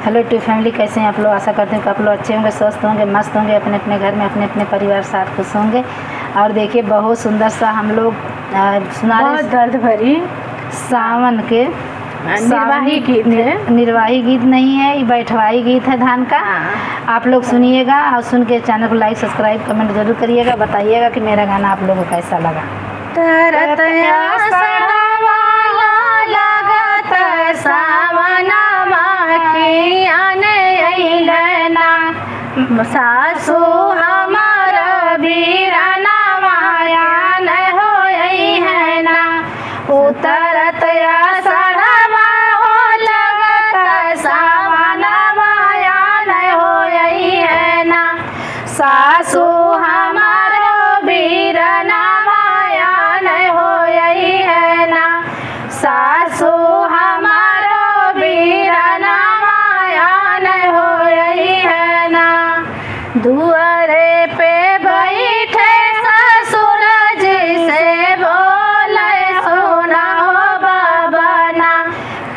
Hello two family, कैसे हैं आप लोग। आशा करते हैं कि आप लोग अच्छे होंगे, स्वस्थ होंगे, मस्त होंगे, अपने अपने घर में अपने अपने परिवार साथ खुश होंगे। और देखिए बहुत सुंदर सा हम लोग सुना रहे दर्द भरी सावन के निर्वाही गीत है। निर्वाही गीत नहीं है, ये बैठवाई गीत है धान का। आप लोग सुनिएगा और सुन के चैनल को लाइक सब्सक्राइब कमेंट जरूर करिएगा, बताइएगा कि मेरा गाना आप लोगों को कैसा लगा। सासू हमार बीराना माया न होई है ना, उतरत आषाढ़वा हो लगत सावन माया न होई है ना। सासू हमार बीराना माया न होई है ना, सासू हमार बीराना माया न होई है ना। दुआरे पे बैठे ससुर जी से बोले सुना हो बाबना,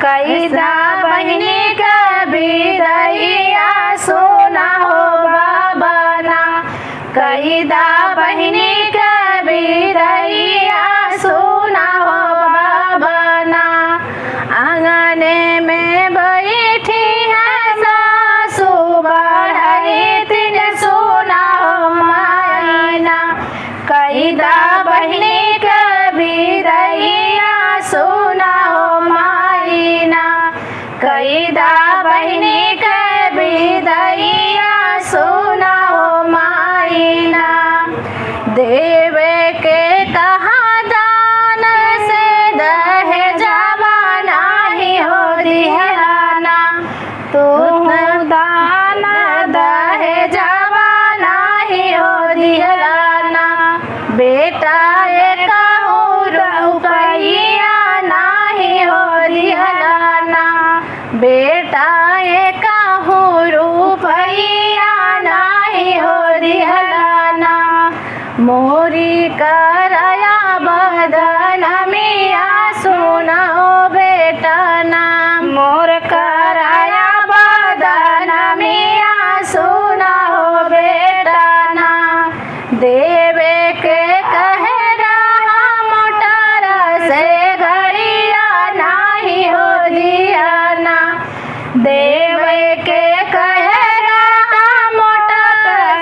कैसा बहनी का विदैया सुना हो बाबना, कैदा बहनी का विदैया सुना हो बाबना। आंगने में बैठी है सासू बढ़ई तीन सुना हो मायना, कैदा बहनी का विदैया सुना हो मायना, कैदा बहनी का विदैया सुना हो मायना। देवे के कहा दान से दहेजवा नाही हो दिहराना, तू दान दहेजवा नाही हो दिहराना। बेटा रुपया नाही हो दिहराना, बेटा रुपया नाही हो दिहराना। मोरी करया बदन मिया सुना हो बेटा ना, मोर करया बदन मिया सुना हो बेटा ना। देवे के कहे रहा मोटर से घड़िया नाही हो दियाना, देवे के कहे रहा मोटर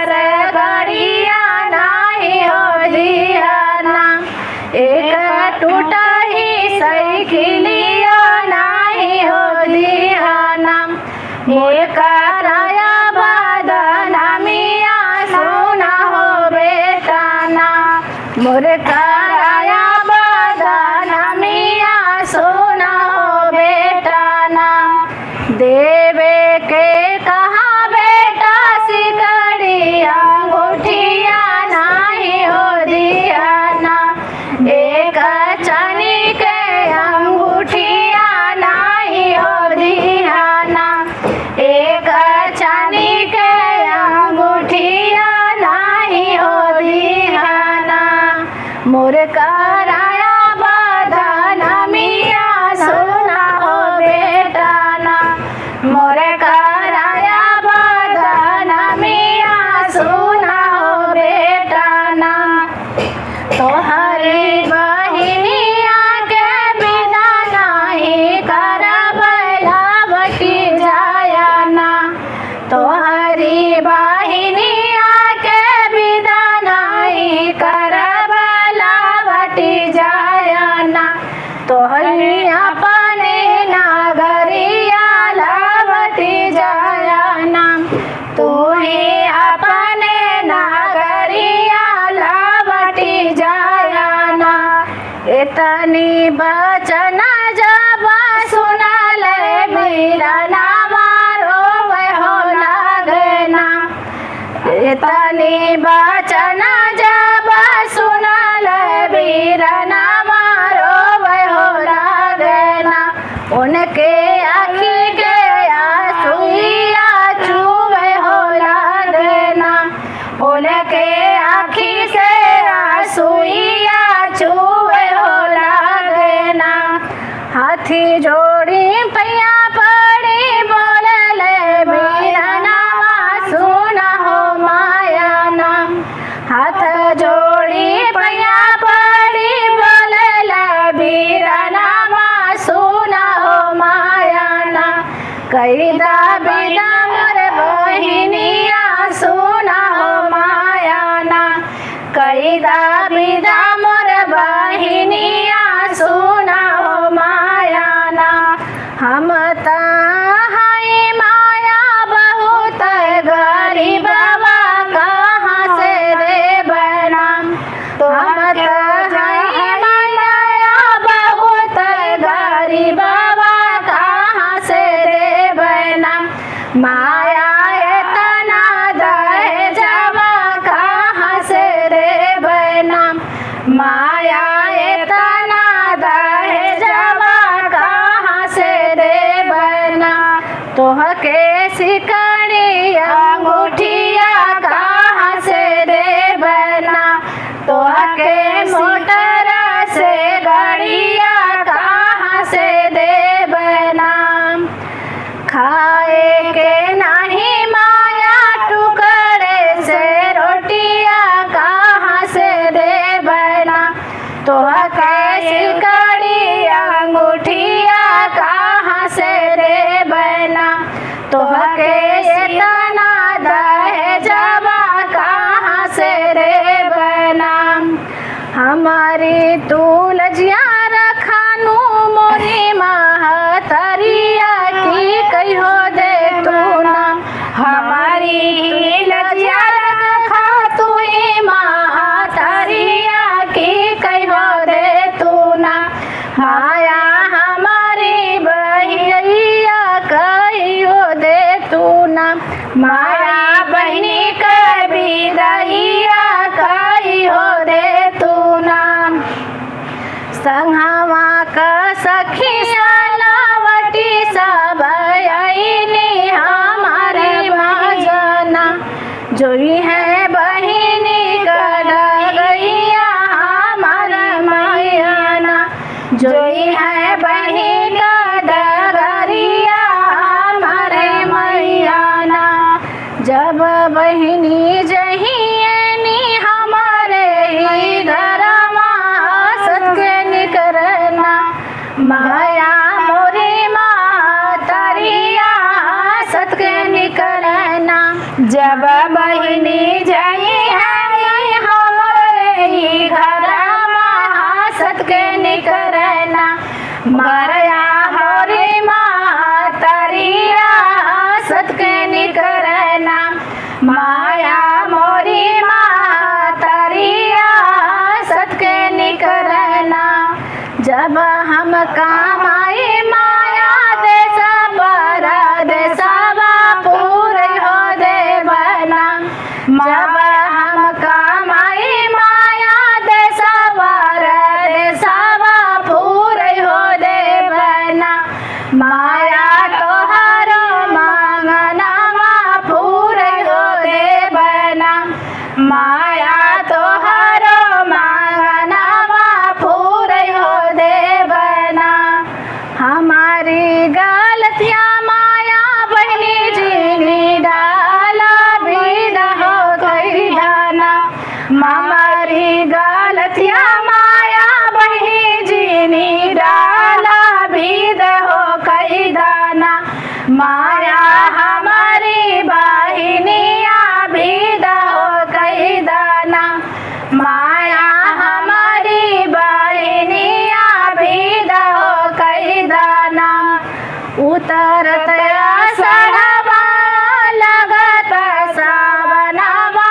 से घड़िया नाही हो दियाना। एक टूटा ही साइकिलिया नाही हो दियाना, मोर कराया बदन मिया सुना हो बेटा ना, मोर कराया बदन मिया सुना हो बेटा ना। देवे के कहा बेटा सिकड़िया अंगूठिया नाही हो दियाना, एक चांदी के अंगूठिया नाही हो दियाना, एक चांदी के अंगूठिया नाही हो दियाना। मोर कराया बदन मिया सुना हो बेटा ना, मोर कराया बदन मिया सुना हो बेटा ना। तोहरी बहिनिया के बिना नाही करब लावटी जाया ना, तोहरी बहिनिया के बिना नाही करब लावटी जाया ना। तोहरी अपने नागरिया लावटी जाया ना, तू ही अपने नागरिया लावटी जाया ना। इतनी बचन जब सुनल मेरा नामा रोवे हो लगना, इतनी बचन जब सुनल मेरा नामा रोवे हो लगना। उनके आँखी के आंसुइया चुवे हो लगना, उनके आँखी से आंसुइया चुवे हो लगना। हाथी जोड़ी पैया पड़ी बोलले कैदा बिदा मोर बहिनिया सुना हो मायाना, कैदा बिदा मोर बहिनिया सुना हो मायाना। हम त हई माया बहुत गरीबवा कहाँ से देबै नाम, तो हम त हई माया बहुत गरीबवा कहाँ से देबै नाम। माया एतना दहेजवा कहाँ से देबै नाम, माया एतना दहेजवा कहाँ से देबै नाम। तोहके सिकड़ी अंगूठिया कहाँ से देबै नाम, तोहके मोटर से गड़िया कहाँ से देबै नाम। खाए के नहीं माया टुकड़े से रोटिया कहाँ से देबै नाम, तोहके सिकड़ी अंगूठिया कहाँ से देबै नाम। तोहके एतना दहेजवा कहाँ से देबै नाम। हमारी तुलजिया रखानू मोरी महतरिया की कहियो दे तू नाम, हमारी लजिया रखा तू ही महतरिया की कहियो दे तू नाम। माया हमारी बहिया कहियो दे तू नाम, माया बहिनी के बिदैया कहियो दे तू नाम। संगवा का सखिया लावटी सब आईनी हमारी मजना, जोई है बहिनी का डगैया हमारा मैयाना, जोई है बहिनी का डगरिया हमारे मैयाना। जब बहिनी जहिनी हमारे ही घरमा सत्य निकरना, माया मोरी महतरिया सत्य निकरना। जब बहिनी जही है हमारे ही घरमा सत्य निकरना, माया हरी महतरिया सत्य निकरना। माया मोरी महतरिया सत्य निकरना। जब हम कमाई माया देश परदेशवा पूरे हो देबै नाम, जब हम कमाई माया देश परदेशवा पूरे हो देबै नाम। माया तोहरो मांगनवा पूरे हो देबै नाम, माया तोहरो मांगनवा पूरे हो देबै नाम। हमारी गलतिया माया बहिनी जी डाला विदा हो गई डाना, हमारी गलतिया माया बहिनी जी डाला विदा हो गई दाना। माया हमारी बहिनिया विदा हो गई दाना, माया हमारी बहिनिया विदा हो गई दाना। उतरत आषाढ़वा लगत सावनवा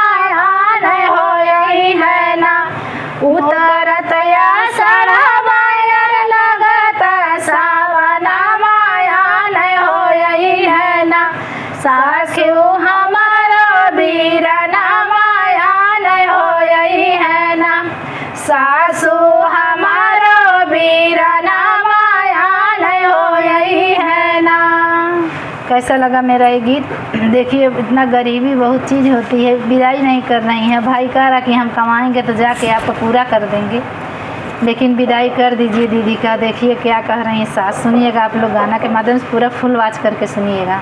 नहीं होई है ना, उतरत आषाढ़वा लगत सावनवा नहीं होई है ना। सासु हमारो बीरना माया नहीं होई है ना, सासु हमारो बीरना माया नहीं होई है ना। कैसा लगा मेरा ये गीत? देखिए इतना गरीबी बहुत चीज़ होती है, विदाई नहीं कर रही है। भाई कह रहा कि हम कमाएंगे तो जाके आपको पूरा कर देंगे, लेकिन विदाई कर दीजिए दीदी का। देखिए क्या कह रही हैं सास, सुनिएगा आप लोग गाना के माध्यम से पूरा फुल वॉच करके सुनिएगा।